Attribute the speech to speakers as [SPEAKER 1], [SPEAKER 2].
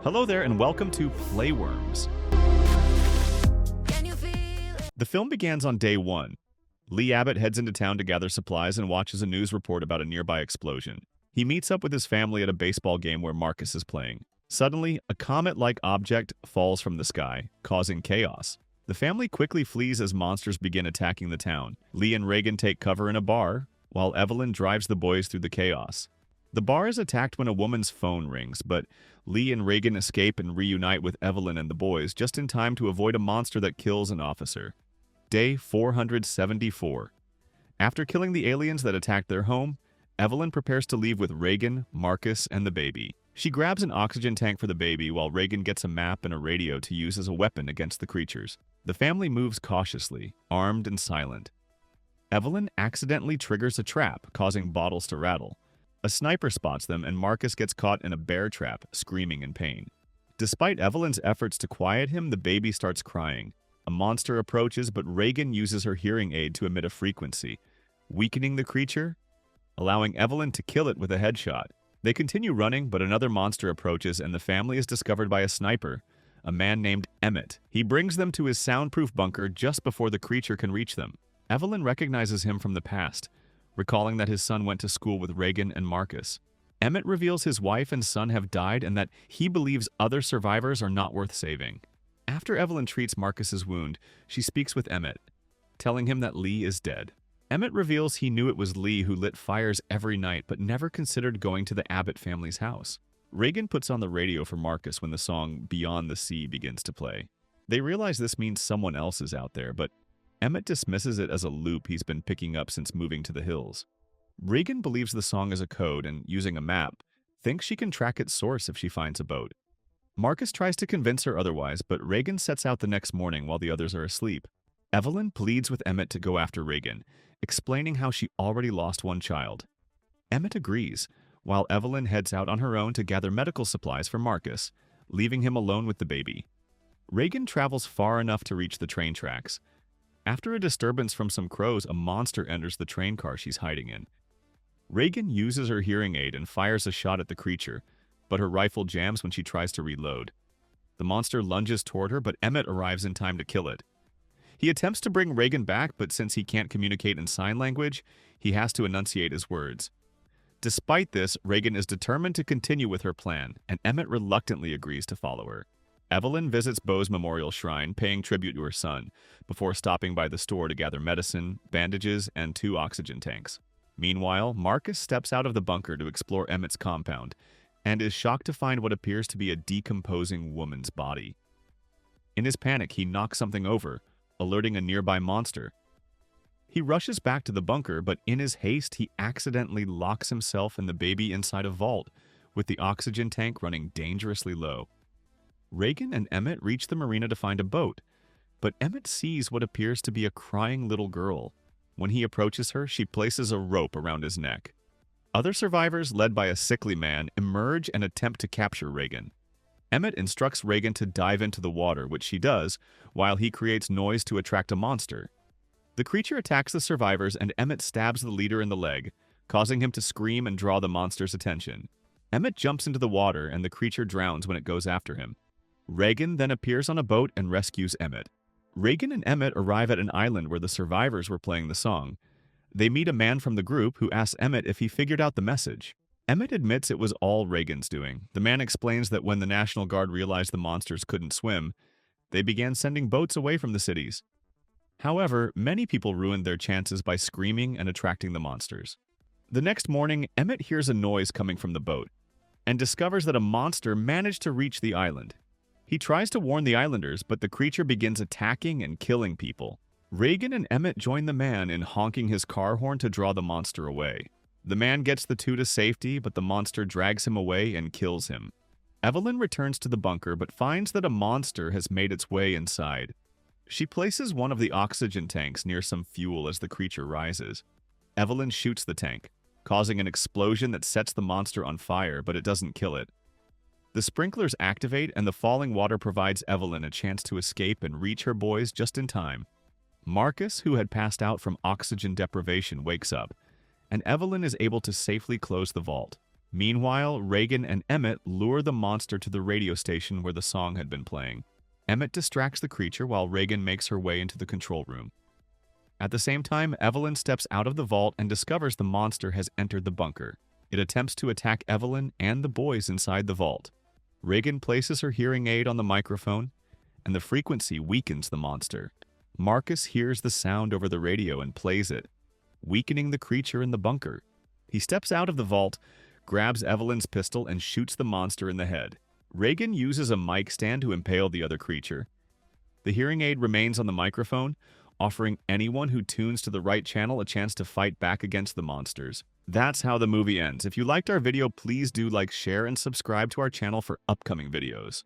[SPEAKER 1] Hello there and welcome to Playworms. The film begins on day one. Lee Abbott heads into town to gather supplies and watches a news report about a nearby explosion. He meets up with his family at a baseball game where Marcus is playing. Suddenly, a comet-like object falls from the sky, causing chaos. The family quickly flees as monsters begin attacking the town. Lee and Reagan take cover in a bar, while Evelyn drives the boys through the chaos. The bar is attacked when a woman's phone rings, but Lee and Reagan escape and reunite with Evelyn and the boys just in time to avoid a monster that kills an officer. Day 474. After killing the aliens that attacked their home, Evelyn prepares to leave with Reagan, Marcus, and the baby. She grabs an oxygen tank for the baby while Reagan gets a map and a radio to use as a weapon against the creatures. The family moves cautiously, armed and silent. Evelyn accidentally triggers a trap, causing bottles to rattle. A sniper spots them and Marcus gets caught in a bear trap, screaming in pain. Despite Evelyn's efforts to quiet him, the baby starts crying. A monster approaches, but Reagan uses her hearing aid to emit a frequency, weakening the creature, allowing Evelyn to kill it with a headshot. They continue running, but another monster approaches and the family is discovered by a sniper, a man named Emmett. He brings them to his soundproof bunker just before the creature can reach them. Evelyn recognizes him from the past, recalling that his son went to school with Reagan and Marcus. Emmett reveals his wife and son have died and that he believes other survivors are not worth saving. After Evelyn treats Marcus's wound, she speaks with Emmett, telling him that Lee is dead. Emmett reveals he knew it was Lee who lit fires every night but never considered going to the Abbott family's house. Reagan puts on the radio for Marcus when the song Beyond the Sea begins to play. They realize this means someone else is out there, but Emmett dismisses it as a loop he's been picking up since moving to the hills. Reagan believes the song is a code and, using a map, thinks she can track its source if she finds a boat. Marcus tries to convince her otherwise, but Reagan sets out the next morning while the others are asleep. Evelyn pleads with Emmett to go after Reagan, explaining how she already lost one child. Emmett agrees, while Evelyn heads out on her own to gather medical supplies for Marcus, leaving him alone with the baby. Reagan travels far enough to reach the train tracks. After a disturbance from some crows, a monster enters the train car she's hiding in. Reagan uses her hearing aid and fires a shot at the creature, but her rifle jams when she tries to reload. The monster lunges toward her, but Emmett arrives in time to kill it. He attempts to bring Reagan back, but since he can't communicate in sign language, he has to enunciate his words. Despite this, Reagan is determined to continue with her plan, and Emmett reluctantly agrees to follow her. Evelyn visits Bo's memorial shrine, paying tribute to her son, before stopping by the store to gather medicine, bandages, and 2 oxygen tanks. Meanwhile, Marcus steps out of the bunker to explore Emmett's compound, and is shocked to find what appears to be a decomposing woman's body. In his panic, he knocks something over, alerting a nearby monster. He rushes back to the bunker, but in his haste, he accidentally locks himself and the baby inside a vault, with the oxygen tank running dangerously low. Reagan and Emmett reach the marina to find a boat, but Emmett sees what appears to be a crying little girl. When he approaches her, she places a rope around his neck. Other survivors, led by a sickly man, emerge and attempt to capture Reagan. Emmett instructs Reagan to dive into the water, which she does, while he creates noise to attract a monster. The creature attacks the survivors and Emmett stabs the leader in the leg, causing him to scream and draw the monster's attention. Emmett jumps into the water and the creature drowns when it goes after him. Reagan then appears on a boat and rescues Emmett. Reagan and Emmett arrive at an island where the survivors were playing the song. They meet a man from the group who asks Emmett if he figured out the message. Emmett admits it was all Reagan's doing. The man explains that when the National Guard realized the monsters couldn't swim, they began sending boats away from the cities. However, many people ruined their chances by screaming and attracting the monsters. The next morning, Emmett hears a noise coming from the boat and discovers that a monster managed to reach the island. He tries to warn the islanders, but the creature begins attacking and killing people. Reagan and Emmett join the man in honking his car horn to draw the monster away. The man gets the 2 to safety, but the monster drags him away and kills him. Evelyn returns to the bunker but finds that a monster has made its way inside. She places one of the oxygen tanks near some fuel as the creature rises. Evelyn shoots the tank, causing an explosion that sets the monster on fire, but it doesn't kill it. The sprinklers activate and the falling water provides Evelyn a chance to escape and reach her boys just in time. Marcus, who had passed out from oxygen deprivation, wakes up, and Evelyn is able to safely close the vault. Meanwhile, Reagan and Emmett lure the monster to the radio station where the song had been playing. Emmett distracts the creature while Reagan makes her way into the control room. At the same time, Evelyn steps out of the vault and discovers the monster has entered the bunker. It attempts to attack Evelyn and the boys inside the vault. Reagan places her hearing aid on the microphone, and the frequency weakens the monster. Marcus hears the sound over the radio and plays it, weakening the creature in the bunker. He steps out of the vault, grabs Evelyn's pistol, and shoots the monster in the head. Reagan uses a mic stand to impale the other creature. The hearing aid remains on the microphone, offering anyone who tunes to the right channel a chance to fight back against the monsters. That's how the movie ends. If you liked our video, please do like, share, and subscribe to our channel for upcoming videos.